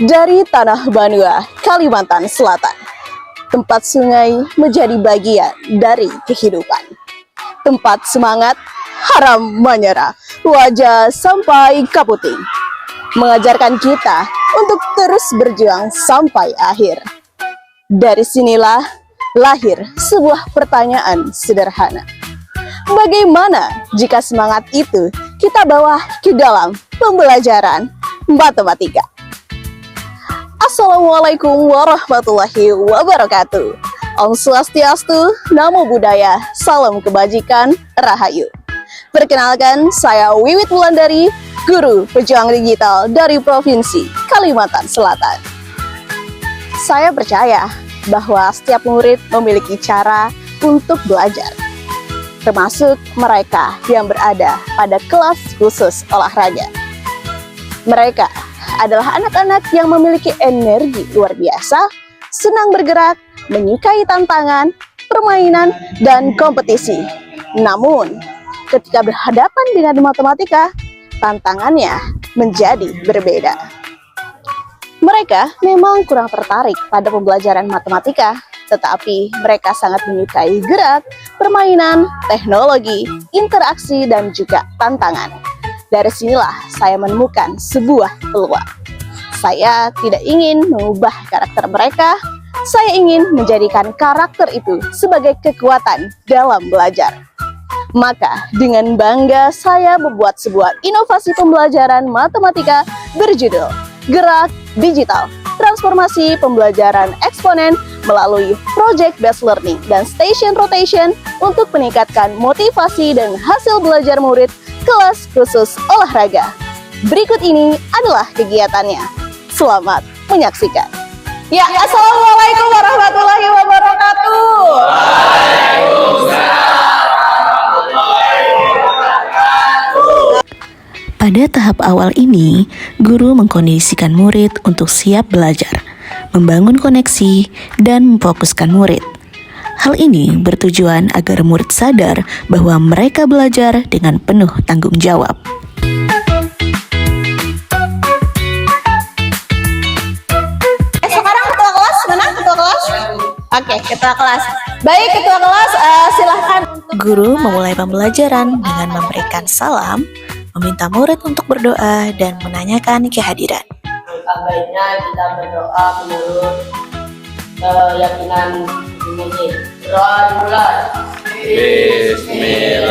Dari tanah Banua, Kalimantan Selatan, tempat sungai menjadi bagian dari kehidupan. Tempat semangat, haram menyerah, wajah sampai kaputing. Mengajarkan kita untuk terus berjuang sampai akhir. Dari sinilah lahir sebuah pertanyaan sederhana. Bagaimana jika semangat itu kita bawa ke dalam pembelajaran matematika? Assalamualaikum warahmatullahi wabarakatuh. Om Swastiastu, Namo Buddhaya, Salam Kebajikan, Rahayu. Perkenalkan, saya Wiwit Wulandari, Guru Pejuang Digital dari Provinsi Kalimantan Selatan. Saya percaya bahwa setiap murid memiliki cara untuk belajar, termasuk mereka yang berada pada kelas khusus olahraga. Mereka adalah anak-anak yang memiliki energi luar biasa, senang bergerak, menyukai tantangan, permainan, dan kompetisi. Namun, ketika berhadapan dengan matematika, tantangannya menjadi berbeda. Mereka memang kurang tertarik pada pembelajaran matematika, tetapi mereka sangat menyukai gerak, permainan, teknologi, interaksi, dan juga tantangan. Dari sinilah saya menemukan sebuah peluang. Saya tidak ingin mengubah karakter mereka, saya ingin menjadikan karakter itu sebagai kekuatan dalam belajar. Maka dengan bangga saya membuat sebuah inovasi pembelajaran matematika berjudul Gerak Digital, Transformasi Pembelajaran Eksponen melalui Project Based Learning dan Station Rotation untuk meningkatkan motivasi dan hasil belajar murid kelas khusus olahraga. Berikut ini adalah kegiatannya. Selamat menyaksikan. Ya, Assalamualaikum warahmatullahi wabarakatuh. Pada tahap awal ini, guru mengkondisikan murid untuk siap belajar, membangun koneksi, dan memfokuskan murid. Hal ini bertujuan agar murid sadar bahwa mereka belajar dengan penuh tanggung jawab. Sekarang ketua kelas, mana ketua kelas? Oke, ketua kelas. Baik, ketua kelas, silahkan. Guru memulai pembelajaran dengan memberikan salam, meminta murid untuk berdoa, dan menanyakan kehadiran. Baiknya kita berdoa menurut keyakinan Muslim. Doa dimulai. Bismillah.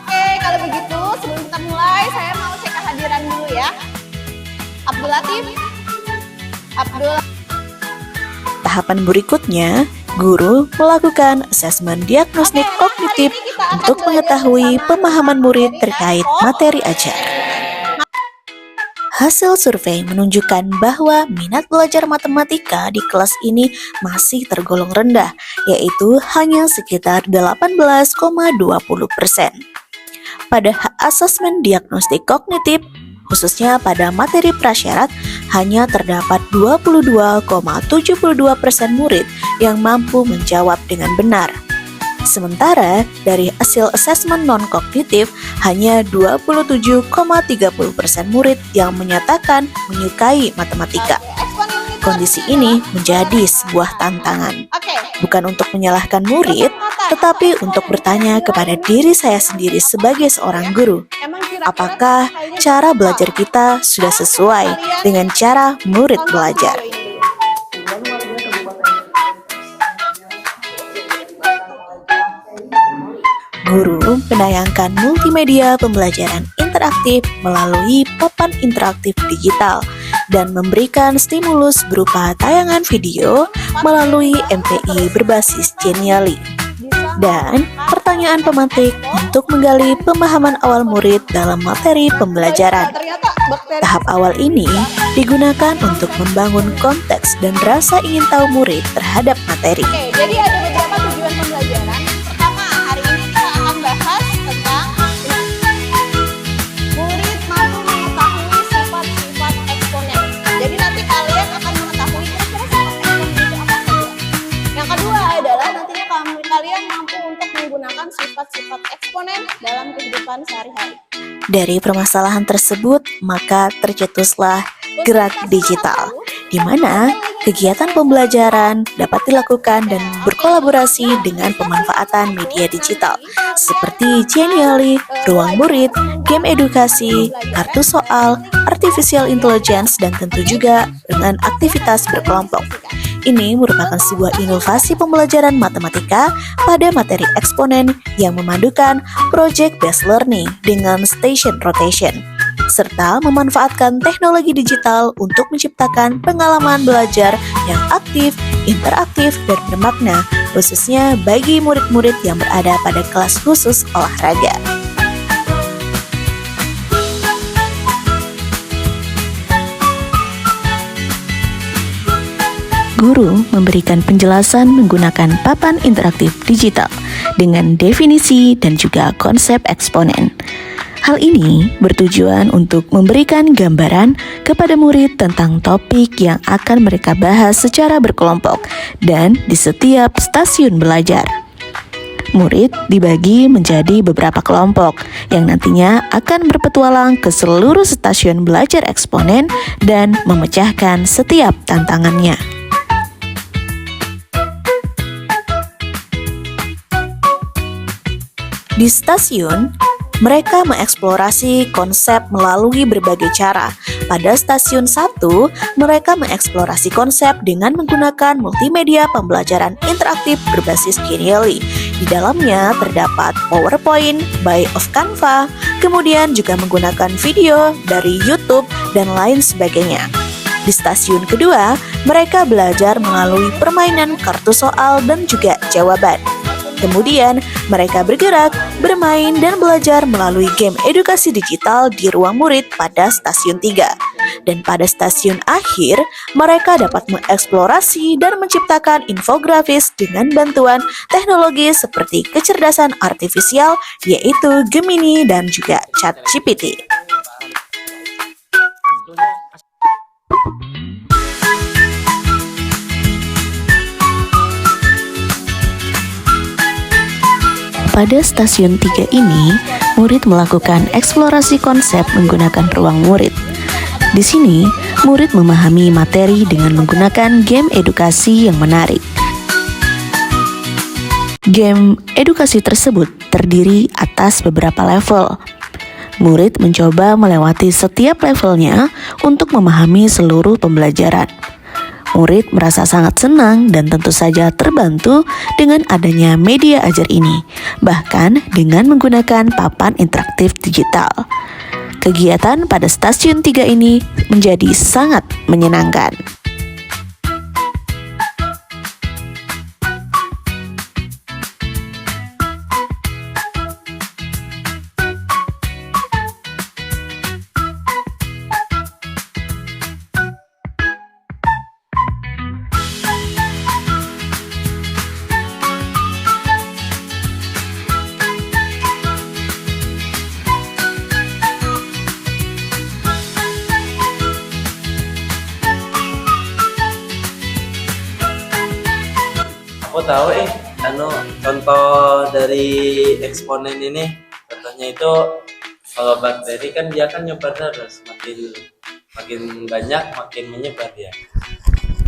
Oke, kalau begitu sebelum kita mulai, saya mau cek kehadiran dulu ya. Abdul Latif. Tahapan berikutnya, guru melakukan asesmen diagnostik kognitif untuk mengetahui pemahaman murid terkait materi ajar. Hasil survei menunjukkan bahwa minat belajar matematika di kelas ini masih tergolong rendah, yaitu hanya sekitar 18,20%. Pada asesmen diagnostik kognitif, khususnya pada materi prasyarat, hanya terdapat 22,72% murid yang mampu menjawab dengan benar. Sementara dari hasil asesmen non-kognitif, hanya 27,30% murid yang menyatakan menyukai matematika. Kondisi ini menjadi sebuah tantangan, bukan untuk menyalahkan murid, tetapi untuk bertanya kepada diri saya sendiri sebagai seorang guru. Apakah cara belajar kita sudah sesuai dengan cara murid belajar? Guru menayangkan multimedia pembelajaran interaktif melalui papan interaktif digital dan memberikan stimulus berupa tayangan video melalui MPI berbasis Genially. Dan pertanyaan pemantik untuk menggali pemahaman awal murid dalam materi pembelajaran. Tahap awal ini digunakan untuk membangun konteks dan rasa ingin tahu murid terhadap materi. Oke, jadi ada beberapa tujuan pembelajaran. Pertama, hari ini kita akan bahas tentang murid mampu mengetahui sifat-sifat eksponen. Jadi nanti kalian akan mengetahui kira-kira sifat eksponen itu apa saja. Yang kedua adalah nantinya kalian mampu untuk menggunakan sifat-sifat eksponen dalam kehidupan sehari-hari. Dari permasalahan tersebut, maka tercetuslah gerak digital, di mana kegiatan pembelajaran dapat dilakukan dan berkolaborasi dengan pemanfaatan media digital seperti Genially, Ruang Murid, game edukasi, kartu soal, artificial intelligence, dan tentu juga dengan aktivitas berkelompok. Ini merupakan sebuah inovasi pembelajaran matematika pada materi eksponen yang memadukan project-based learning dengan station rotation, serta memanfaatkan teknologi digital untuk menciptakan pengalaman belajar yang aktif, interaktif, dan bermakna, khususnya bagi murid-murid yang berada pada kelas khusus olahraga. Guru memberikan penjelasan menggunakan papan interaktif digital dengan definisi dan juga konsep eksponen. Hal ini bertujuan untuk memberikan gambaran kepada murid tentang topik yang akan mereka bahas secara berkelompok dan di setiap stasiun belajar. Murid dibagi menjadi beberapa kelompok yang nantinya akan berpetualang ke seluruh stasiun belajar eksponen dan memecahkan setiap tantangannya. Di stasiun, mereka mengeksplorasi konsep melalui berbagai cara. Pada stasiun 1, mereka mengeksplorasi konsep dengan menggunakan multimedia pembelajaran interaktif berbasis Genially. Di dalamnya terdapat PowerPoint by of Canva, kemudian juga menggunakan video dari YouTube, dan lain sebagainya. Di stasiun kedua, mereka belajar melalui permainan kartu soal dan juga jawaban. Kemudian, mereka bergerak, bermain, dan belajar melalui game edukasi digital di ruang murid pada stasiun 3. Dan pada stasiun akhir, mereka dapat mengeksplorasi dan menciptakan infografis dengan bantuan teknologi seperti kecerdasan artifisial, yaitu Gemini dan juga ChatGPT. Pada stasiun 3 ini, murid melakukan eksplorasi konsep menggunakan ruang murid. Di sini, murid memahami materi dengan menggunakan game edukasi yang menarik. Game edukasi tersebut terdiri atas beberapa level. Murid mencoba melewati setiap levelnya untuk memahami seluruh pembelajaran. Murid merasa sangat senang dan tentu saja terbantu dengan adanya media ajar ini, bahkan dengan menggunakan papan interaktif digital. Kegiatan pada stasiun 3 ini menjadi sangat menyenangkan. Aku tahu contoh dari eksponen ini, contohnya itu kalau bakteri kan dia kan nyebar terus, makin banyak makin menyebar ya.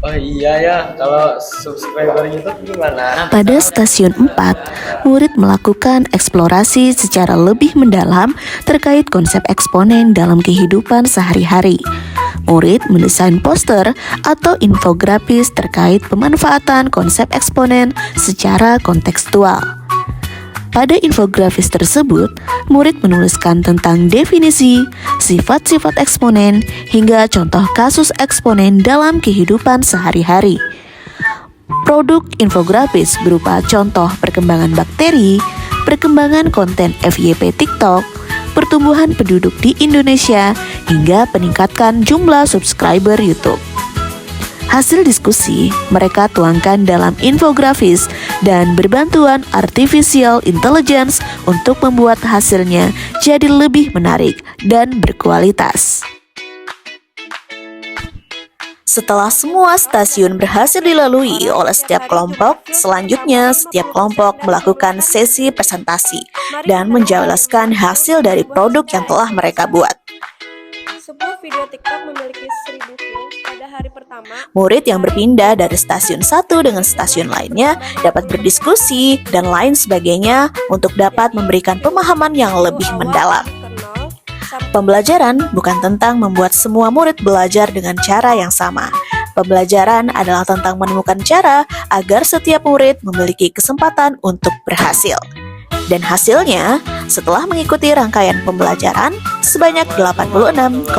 Oh iya ya, kalau subscriber YouTube gimana? Pada stasiun 4, murid melakukan eksplorasi secara lebih mendalam terkait konsep eksponen dalam kehidupan sehari-hari. Murid mendesain poster atau infografis terkait pemanfaatan konsep eksponen secara kontekstual. Pada infografis tersebut, murid menuliskan tentang definisi, sifat-sifat eksponen, hingga contoh kasus eksponen dalam kehidupan sehari-hari. Produk infografis berupa contoh perkembangan bakteri, perkembangan konten FYP TikTok, pertumbuhan penduduk di Indonesia, hingga peningkatan jumlah subscriber YouTube. Hasil diskusi mereka tuangkan dalam infografis dan berbantuan artificial intelligence untuk membuat hasilnya jadi lebih menarik dan berkualitas. Setelah semua stasiun berhasil dilalui oleh setiap kelompok, selanjutnya setiap kelompok melakukan sesi presentasi dan menjelaskan hasil dari produk yang telah mereka buat. Sebuah video TikTok memiliki 1000 view pada hari pertama. Murid yang berpindah dari stasiun satu dengan stasiun lainnya dapat berdiskusi dan lain sebagainya untuk dapat memberikan pemahaman yang lebih mendalam. Pembelajaran bukan tentang membuat semua murid belajar dengan cara yang sama. Pembelajaran adalah tentang menemukan cara agar setiap murid memiliki kesempatan untuk berhasil. Dan hasilnya, setelah mengikuti rangkaian pembelajaran, sebanyak 86,36%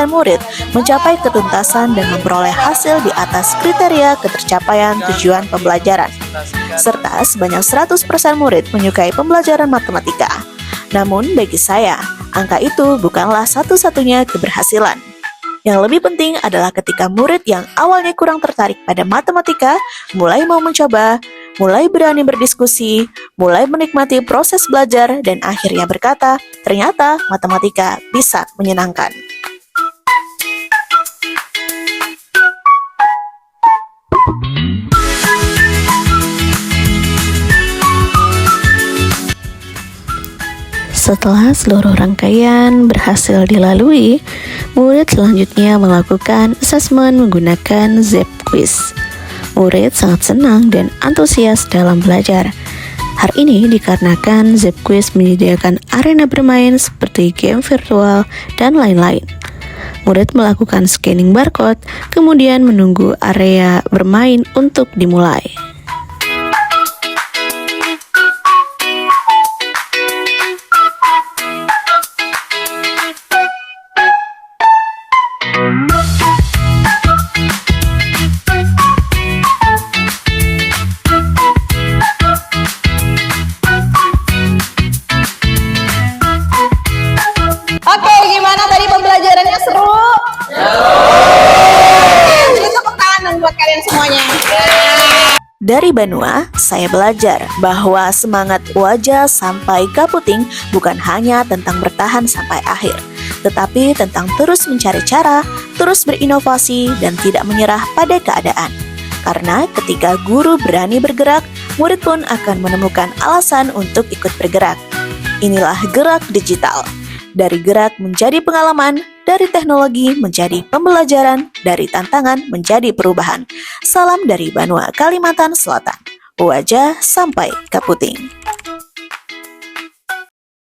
murid mencapai ketuntasan dan memperoleh hasil di atas kriteria ketercapaian tujuan pembelajaran. Serta sebanyak 100% murid menyukai pembelajaran matematika. Namun bagi saya, angka itu bukanlah satu-satunya keberhasilan. Yang lebih penting adalah ketika murid yang awalnya kurang tertarik pada matematika, mulai mau mencoba, mulai berani berdiskusi, mulai menikmati proses belajar, dan akhirnya berkata, ternyata matematika bisa menyenangkan. Setelah seluruh rangkaian berhasil dilalui, murid selanjutnya melakukan asesmen menggunakan Zep Quiz. Murid sangat senang dan antusias dalam belajar. Hal ini dikarenakan Zep Quiz menyediakan arena bermain seperti game virtual dan lain-lain. Murid melakukan scanning barcode, kemudian menunggu area bermain untuk dimulai. Oke, gimana tadi pembelajarannya seru? Jadi tepuk tangan buat kalian semuanya. Dari Banua, saya belajar bahwa semangat wajah sampai kaputing bukan hanya tentang bertahan sampai akhir, tetapi tentang terus mencari cara, terus berinovasi, dan tidak menyerah pada keadaan. Karena ketika guru berani bergerak, murid pun akan menemukan alasan untuk ikut bergerak. Inilah gerak digital. Dari gerak menjadi pengalaman, dari teknologi menjadi pembelajaran, dari tantangan menjadi perubahan. Salam dari Banua, Kalimantan Selatan. Wajah sampai kaputing.